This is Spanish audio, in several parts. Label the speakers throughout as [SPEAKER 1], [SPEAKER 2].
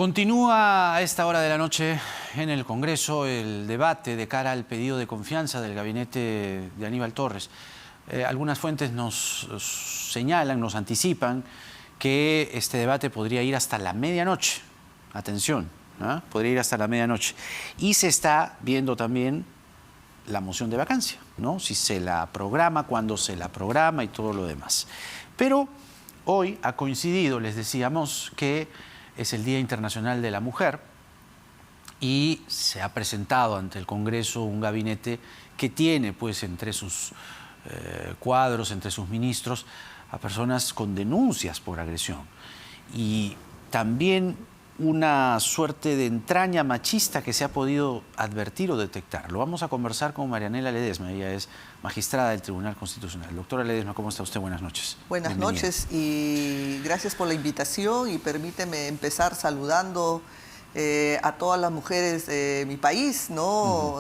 [SPEAKER 1] Continúa a esta hora de la noche en el Congreso el debate de cara al pedido de confianza del gabinete de Aníbal Torres. Algunas fuentes nos señalan, nos anticipan que este debate podría ir hasta la medianoche. Atención, ¿eh? Podría ir hasta la medianoche. Y se está viendo también la moción de vacancia, ¿no? Si se la programa, cuándo se la programa y todo lo demás. Pero hoy ha coincidido, les decíamos, que es el Día Internacional de la Mujer y se ha presentado ante el Congreso un gabinete que tiene pues entre sus cuadros, entre sus ministros, a personas con denuncias por agresión y también una suerte de entraña machista que se ha podido advertir o detectar. Lo vamos a conversar con Marianela Ledesma, ella es magistrada del Tribunal Constitucional. Doctora Ledesma, ¿cómo está usted? Buenas noches.
[SPEAKER 2] Buenas noches y gracias por la invitación y permíteme empezar saludando a todas las mujeres de mi país, ¿no?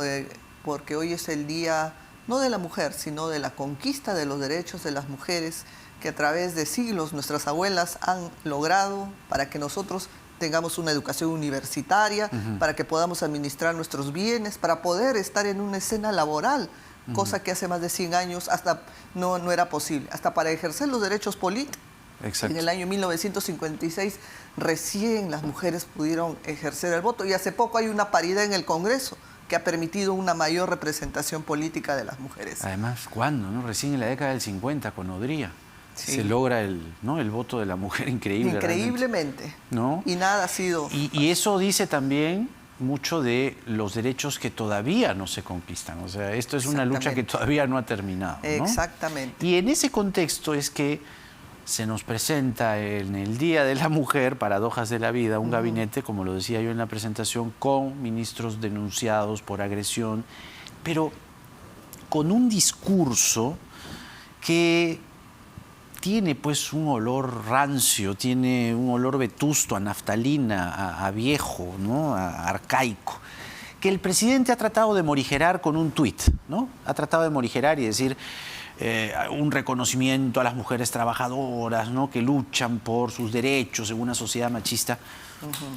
[SPEAKER 2] Porque hoy es el día no de la mujer, sino de la conquista de los derechos de las mujeres que a través de siglos nuestras abuelas han logrado para que nosotros tengamos una educación universitaria, para que podamos administrar nuestros bienes, para poder estar en una escena laboral, cosa que hace más de 100 años hasta no era posible, hasta para ejercer los derechos políticos. Exacto. En el año 1956 recién las mujeres pudieron ejercer el voto y hace poco hay una paridad en el Congreso que ha permitido una mayor representación política de las mujeres.
[SPEAKER 1] Además, ¿cuándo? ¿No? Recién en la década del 50 con Odría. Sí. Se logra el voto de la mujer increíble.
[SPEAKER 2] Increíblemente.
[SPEAKER 1] ¿No?
[SPEAKER 2] Y nada ha sido...
[SPEAKER 1] Y eso dice también mucho de los derechos que todavía no se conquistan. O sea, esto es una lucha que todavía no ha terminado, ¿no?
[SPEAKER 2] Exactamente.
[SPEAKER 1] Y en ese contexto es que se nos presenta en el Día de la Mujer, paradojas de la vida, un gabinete, como lo decía yo en la presentación, con ministros denunciados por agresión, pero con un discurso que tiene pues un olor rancio, tiene un olor vetusto, a naftalina, a viejo, ¿no? A arcaico, que el presidente ha tratado de morigerar con un tuit, ¿no? Ha tratado de morigerar y decir un reconocimiento a las mujeres trabajadoras, ¿no? Que luchan por sus derechos en una sociedad machista.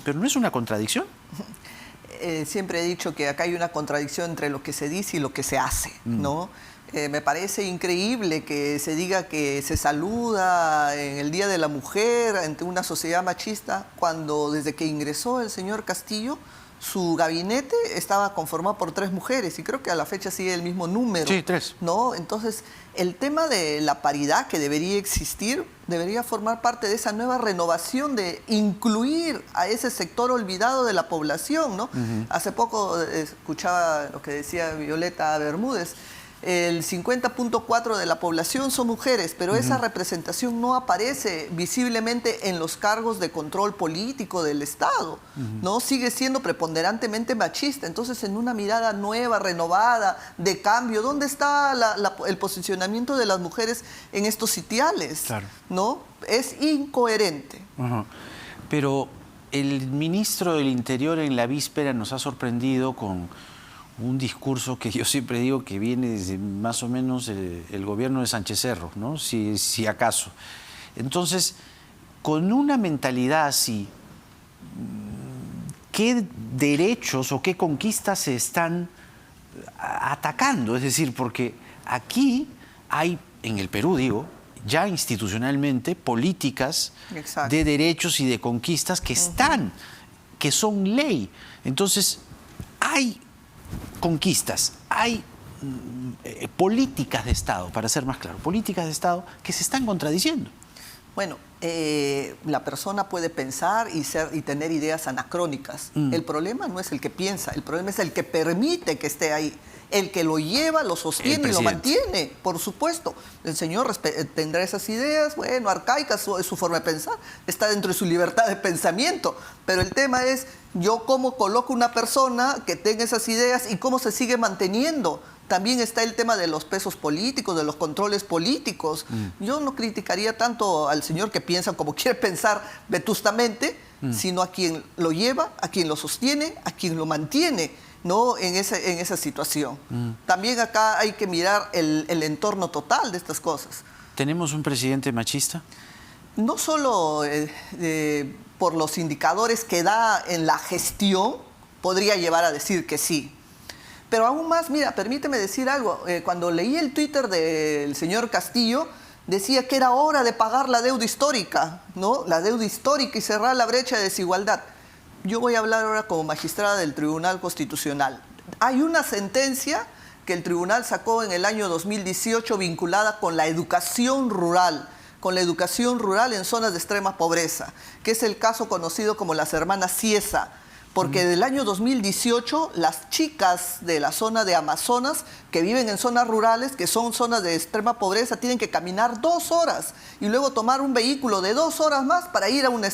[SPEAKER 1] Pero ¿no es una contradicción?
[SPEAKER 2] Siempre he dicho que acá hay una contradicción entre lo que se dice y lo que se hace, ¿no? Me parece increíble que se diga que se saluda en el Día de la Mujer ante una sociedad machista cuando desde que ingresó el señor Castillo su gabinete estaba conformado por 3 mujeres y creo que a la fecha sigue el mismo número.
[SPEAKER 1] Sí, 3.
[SPEAKER 2] ¿No? Entonces, el tema de la paridad que debería existir debería formar parte de esa nueva renovación de incluir a ese sector olvidado de la población, ¿no? Hace poco escuchaba lo que decía Violeta Bermúdez. El 50.4% de la población son mujeres, pero esa representación no aparece visiblemente en los cargos de control político del Estado, ¿no? Sigue siendo preponderantemente machista. Entonces, en una mirada nueva, renovada, de cambio, ¿dónde está el posicionamiento de las mujeres en estos sitiales? Claro. ¿No? Es incoherente.
[SPEAKER 1] Pero el ministro del Interior en la víspera nos ha sorprendido con un discurso que yo siempre digo que viene desde más o menos el gobierno de Sánchez Cerro, ¿no? Si acaso. Entonces, con una mentalidad así, ¿qué derechos o qué conquistas se están atacando? Es decir, porque aquí hay, en el Perú digo, ya institucionalmente políticas de derechos y de conquistas que están, que son ley. Entonces, hay conquistas, hay políticas de Estado, para ser más claro, políticas de Estado que se están contradiciendo.
[SPEAKER 2] Bueno, la persona puede pensar y tener ideas anacrónicas. El problema no es el que piensa, el problema es el que permite que esté ahí. El que lo lleva, lo sostiene y lo mantiene, por supuesto. El señor tendrá esas ideas, bueno, arcaicas, es su forma de pensar, está dentro de su libertad de pensamiento. Pero el tema es, yo cómo coloco una persona que tenga esas ideas y cómo se sigue manteniendo. También está el tema de los pesos políticos, de los controles políticos. Yo no criticaría tanto al señor que piensa como quiere pensar vetustamente, sino a quien lo lleva, a quien lo sostiene, a quien lo mantiene, ¿no? en esa situación. También acá hay que mirar el entorno total de estas cosas.
[SPEAKER 1] ¿Tenemos un presidente machista?
[SPEAKER 2] No solo por los indicadores que da en la gestión, podría llevar a decir que sí. Pero aún más, mira, permíteme decir algo. Cuando leí el Twitter del señor Castillo, decía que era hora de pagar la deuda histórica, ¿no? La deuda histórica y cerrar la brecha de desigualdad. Yo voy a hablar ahora como magistrada del Tribunal Constitucional. Hay una sentencia que el tribunal sacó en el año 2018 vinculada con la educación rural en zonas de extrema pobreza, que es el caso conocido como las hermanas Ciesa, porque del año 2018 las chicas de la zona de Amazonas que viven en zonas rurales, que son zonas de extrema pobreza, tienen que caminar 2 horas y luego tomar un vehículo de 2 horas más para ir a una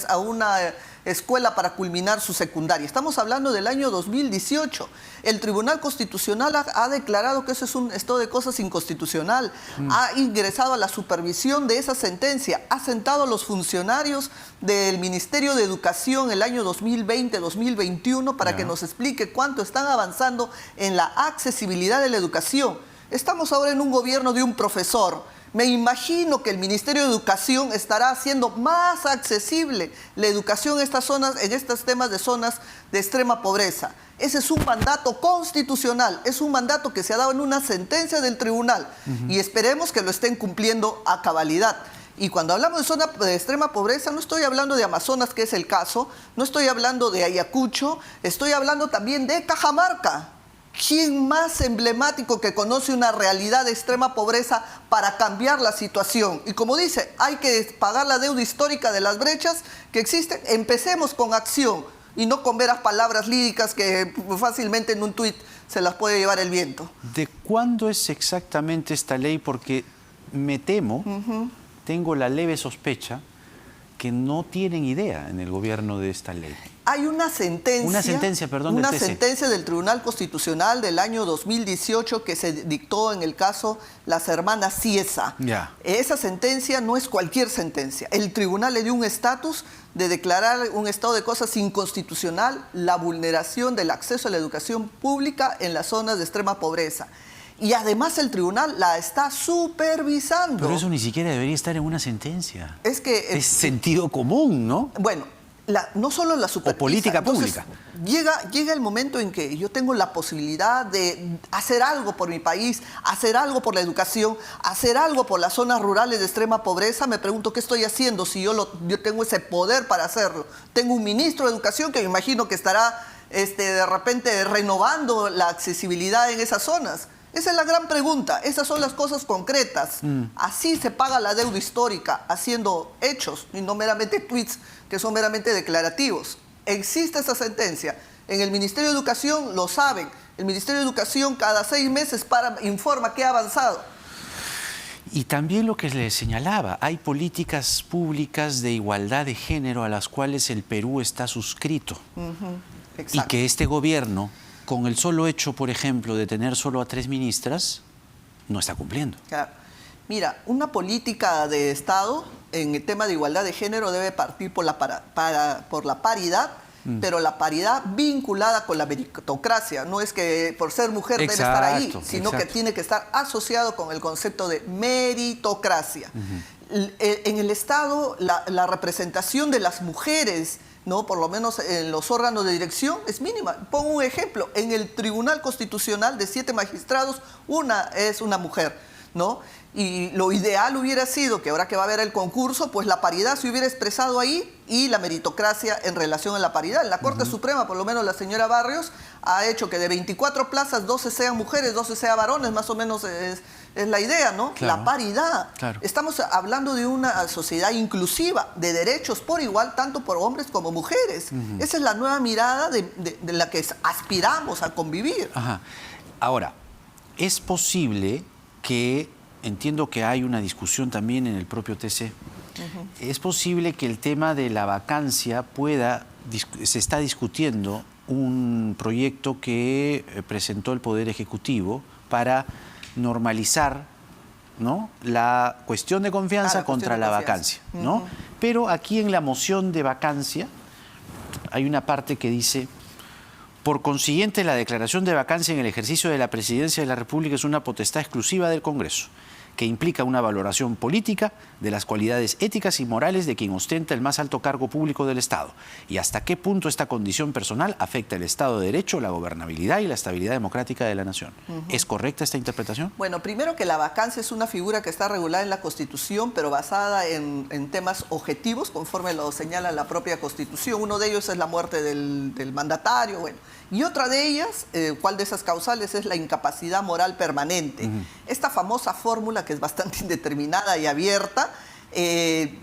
[SPEAKER 2] escuela para culminar su secundaria. Estamos hablando del año 2018. El Tribunal Constitucional ha declarado que eso es un estado de cosas inconstitucional. Ha ingresado a la supervisión de esa sentencia. Ha sentado a los funcionarios del Ministerio de Educación el año 2020-2021 para que nos explique cuánto están avanzando en la accesibilidad de la educación. Estamos ahora en un gobierno de un profesor. Me imagino que el Ministerio de Educación estará haciendo más accesible la educación en estas zonas, en estos temas de zonas de extrema pobreza. Ese es un mandato constitucional, es un mandato que se ha dado en una sentencia del tribunal y esperemos que lo estén cumpliendo a cabalidad. Y cuando hablamos de zona de extrema pobreza, no estoy hablando de Amazonas, que es el caso, no estoy hablando de Ayacucho, estoy hablando también de Cajamarca. ¿Quién más emblemático que conoce una realidad de extrema pobreza para cambiar la situación? Y como dice, hay que pagar la deuda histórica de las brechas que existen. Empecemos con acción y no con veras palabras líricas que fácilmente en un tuit se las puede llevar el viento.
[SPEAKER 1] ¿De cuándo es exactamente esta ley? Porque me temo, tengo la leve sospecha, que no tienen idea en el gobierno de esta ley.
[SPEAKER 2] Hay una sentencia,
[SPEAKER 1] del TC.
[SPEAKER 2] Sentencia del Tribunal Constitucional del año 2018 que se dictó en el caso Las Hermanas Ciesa. Esa sentencia no es cualquier sentencia. El tribunal le dio un estatus de declarar un estado de cosas inconstitucional la vulneración del acceso a la educación pública en las zonas de extrema pobreza. Y además el tribunal la está supervisando.
[SPEAKER 1] Pero eso ni siquiera debería estar en una sentencia.
[SPEAKER 2] Es que...
[SPEAKER 1] Es sentido común, ¿no?
[SPEAKER 2] Bueno, no solo la supervisa.
[SPEAKER 1] O política pública.
[SPEAKER 2] Llega el momento en que yo tengo la posibilidad de hacer algo por mi país, hacer algo por la educación, hacer algo por las zonas rurales de extrema pobreza. Me pregunto qué estoy haciendo si yo tengo ese poder para hacerlo. Tengo un ministro de Educación que me imagino que estará de repente renovando la accesibilidad en esas zonas. Esa es la gran pregunta. Esas son las cosas concretas. Así se paga la deuda histórica, haciendo hechos y no meramente tweets que son meramente declarativos. Existe esa sentencia. En el Ministerio de Educación lo saben. El Ministerio de Educación cada 6 meses informa que ha avanzado.
[SPEAKER 1] Y también lo que le señalaba, hay políticas públicas de igualdad de género a las cuales el Perú está suscrito. Y que este gobierno, con el solo hecho, por ejemplo, de tener solo a 3 ministras, no está cumpliendo.
[SPEAKER 2] Claro. Mira, una política de Estado en el tema de igualdad de género debe partir por la paridad, pero la paridad vinculada con la meritocracia. No es que por ser mujer debe estar ahí, sino que tiene que estar asociado con el concepto de meritocracia. En el Estado, la representación de las mujeres, ¿no? Por lo menos en los órganos de dirección, es mínima. Pongo un ejemplo. En el Tribunal Constitucional de 7 magistrados, una es una mujer, ¿no? Y lo ideal hubiera sido que ahora que va a haber el concurso, pues la paridad se hubiera expresado ahí y la meritocracia en relación a la paridad. En la Corte Suprema, por lo menos la señora Barrios, ha hecho que de 24 plazas, 12 sean mujeres, 12 sean varones, más o menos es la idea, ¿no? Claro. La paridad. Claro. Estamos hablando de una sociedad inclusiva, de derechos por igual, tanto por hombres como mujeres. Esa es la nueva mirada de la que aspiramos a convivir.
[SPEAKER 1] Ahora, es posible que, entiendo que hay una discusión también en el propio TC, es posible que el tema de la vacancia se está discutiendo un proyecto que presentó el Poder Ejecutivo para normalizar, ¿no?, la cuestión de confianza contra la vacancia, ¿no? Pero aquí en la moción de vacancia hay una parte que dice: por consiguiente, la declaración de vacancia en el ejercicio de la Presidencia de la República es una potestad exclusiva del Congreso, que implica una valoración política de las cualidades éticas y morales de quien ostenta el más alto cargo público del Estado y hasta qué punto esta condición personal afecta el Estado de Derecho, la gobernabilidad y la estabilidad democrática de la nación. ¿Es correcta esta interpretación?
[SPEAKER 2] Bueno, primero que la vacancia es una figura que está regulada en la Constitución, pero basada en temas objetivos, conforme lo señala la propia Constitución. Uno de ellos es la muerte del mandatario, bueno. Y otra de ellas, ¿cuál de esas causales? Es la incapacidad moral permanente. Esta famosa fórmula, que es bastante indeterminada y abierta,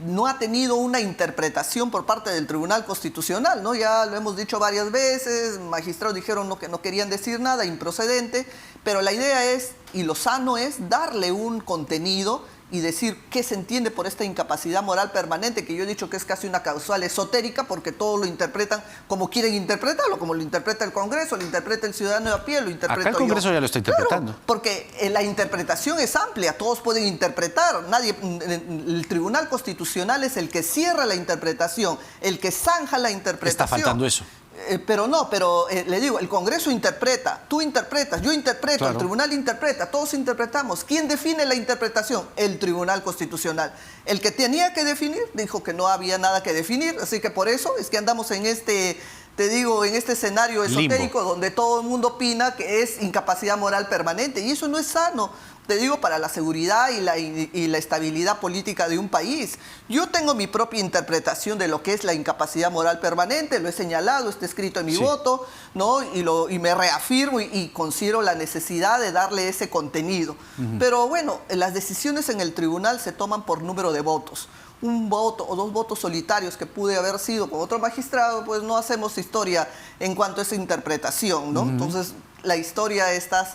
[SPEAKER 2] no ha tenido una interpretación por parte del Tribunal Constitucional, ¿no? Ya lo hemos dicho varias veces, magistrados dijeron que no querían decir nada, improcedente, pero la idea es, y lo sano es, darle un contenido y decir qué se entiende por esta incapacidad moral permanente, que yo he dicho que es casi una causal esotérica, porque todos lo interpretan como quieren interpretarlo, como lo interpreta el Congreso, lo interpreta el ciudadano de a pie, lo interpreto
[SPEAKER 1] Acá el Congreso
[SPEAKER 2] yo.
[SPEAKER 1] ya lo está interpretando.
[SPEAKER 2] Claro, porque la interpretación es amplia, todos pueden interpretar, el Tribunal Constitucional es el que cierra la interpretación, el que zanja la interpretación.
[SPEAKER 1] Está faltando eso.
[SPEAKER 2] Pero le digo, el Congreso interpreta, tú interpretas, yo interpreto,
[SPEAKER 1] claro.
[SPEAKER 2] El Tribunal interpreta, todos interpretamos. ¿Quién define la interpretación? El Tribunal Constitucional. El que tenía que definir dijo que no había nada que definir, así que por eso es que andamos en este, te digo, en este escenario esotérico donde todo el mundo opina que es incapacidad moral permanente, y eso no es sano. Te digo, para la seguridad y la estabilidad política de un país. Yo tengo mi propia interpretación de lo que es la incapacidad moral permanente, lo he señalado, está escrito en mi voto, ¿no? Y me reafirmo y considero la necesidad de darle ese contenido. Pero bueno, las decisiones en el tribunal se toman por número de votos. Un voto o dos votos solitarios que pude haber sido con otro magistrado, pues no hacemos historia en cuanto a esa interpretación, ¿no? Entonces, la historia está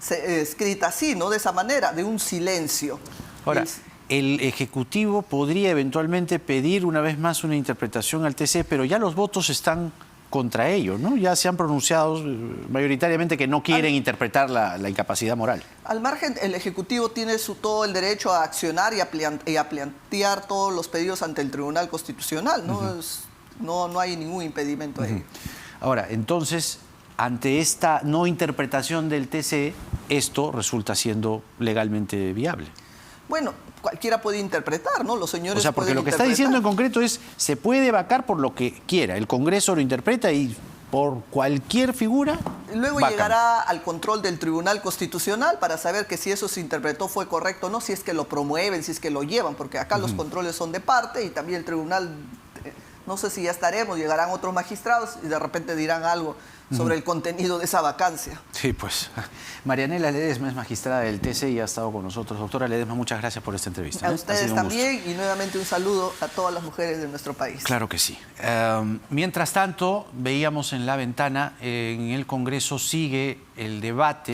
[SPEAKER 2] escrita así, ¿no? De esa manera, de un silencio.
[SPEAKER 1] Ahora, el Ejecutivo podría eventualmente pedir una vez más una interpretación al TC, pero ya los votos están contra ello, ¿no? Ya se han pronunciado mayoritariamente que no quieren interpretar la incapacidad moral.
[SPEAKER 2] Al margen, el Ejecutivo tiene todo el derecho a accionar y a plantear todos los pedidos ante el Tribunal Constitucional, ¿no? No hay ningún impedimento ahí.
[SPEAKER 1] Ahora, entonces, ante esta no interpretación del TC, esto resulta siendo legalmente viable.
[SPEAKER 2] Bueno, cualquiera puede interpretar, ¿no? Los señores.
[SPEAKER 1] O sea, porque
[SPEAKER 2] pueden
[SPEAKER 1] lo que está diciendo en concreto es, se puede vacar por lo que quiera. El Congreso lo interpreta y por cualquier figura
[SPEAKER 2] luego
[SPEAKER 1] vacan.
[SPEAKER 2] Llegará al control del Tribunal Constitucional para saber que si eso se interpretó fue correcto o no, si es que lo promueven, si es que lo llevan, porque acá los controles son de parte y también el Tribunal, no sé si ya estaremos, llegarán otros magistrados y de repente dirán algo sobre el contenido de esa vacancia.
[SPEAKER 1] Sí, pues. Marianela Ledesma es magistrada del TC y ha estado con nosotros. Doctora Ledesma, muchas gracias por esta entrevista.
[SPEAKER 2] A ustedes también y nuevamente un saludo a todas las mujeres de nuestro país.
[SPEAKER 1] Claro que sí. Mientras tanto, veíamos en la ventana, en el Congreso sigue el debate